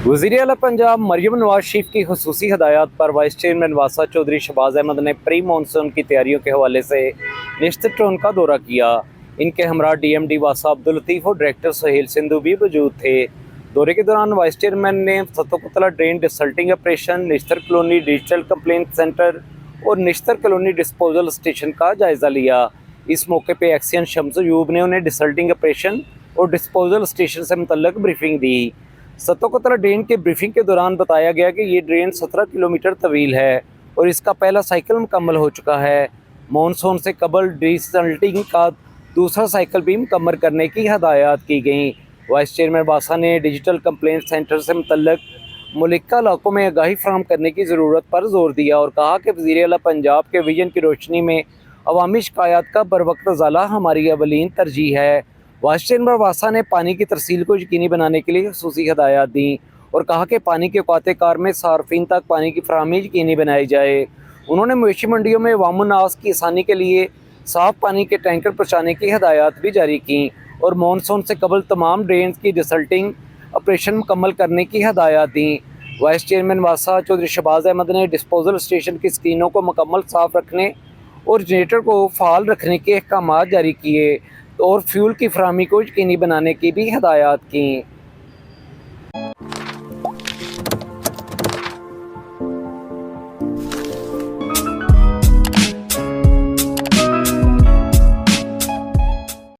वज़ीर आला पंजाब मरियम नवाज शरीफ की खुसूसी हदायत पर वाइस चेयरमैन वासा चौधरी शहबाज अहमद ने प्री मानसून की तैयारियों के हवाले से निश्चित टोन का दौरा किया। इनके हमरा DMD वासा अब्दुल लतीफ़ और डायरेक्टर सुहेल सिंधु भी मौजूद थे। दौरे के दौरान वाइस चेयरमैन ने सतोकुतला drain desilting operation, Nishtar colony digital complaint centre और निश्तर कॉलोनी डिस्पोजल स्टेशन का जायज़ा लिया। इस मौके पर एक्सियन शम्स अयूब ने उन्हें डिसल्टिंग ऑपरेशन और डिस्पोजल स्टेशन से मुतल्लिक ब्रीफिंग दी। सतोकुतला ड्रेन के ब्रीफिंग के दौरान बताया गया कि ये ड्रेन 17 किलोमीटर तवील है और इसका पहला साइकिल मुकम्मल हो चुका है। मानसून से कबल डिसल्टिंग का दूसरा साइकिल भी मुकम्मल करने की हदायत की गई। वाइस चेयरमैन वासा ने डिजिटल कंप्लेंट सेंटर से मुतल्लिक मुल्का इलाकों में आगाही फराहम करने की ज़रूरत पर जोर दिया और कहा कि वज़ीर आला पंजाब के विजन की रोशनी में अवामी शिकायत का बरवक्त अज़ाला हमारी अवलीन तरजीह है। वाइस चेयरमैन वासा ने पानी की तरसील को यकीनी बनाने के लिए खुसूसी हदायत दी और कहा कि पानी के औकात कार में सार्फिन तक पानी की फराहमी यकीनी बनाई जाए। उन्होंने मवेशी मंडियों में वामुन्नास की आसानी के लिए साफ़ पानी के टैंकर पहुँचाने की हदायत भी जारी की और मानसून से कबल तमाम ड्रेन की डिसल्टिंग ऑपरेशन मुकम्मल करने की हदायत दी। वाइस चेयरमैन वासा चौधरी शहबाज अहमद ने डिस्पोजल स्टेशन की स्क्रीनों को मुकम्मल साफ़ रखने और जनरेटर को फ़ाल रखने के अहकाम जारी किए और फ्यूल की फराहमी को यकीनी बनाने की भी हदायत की।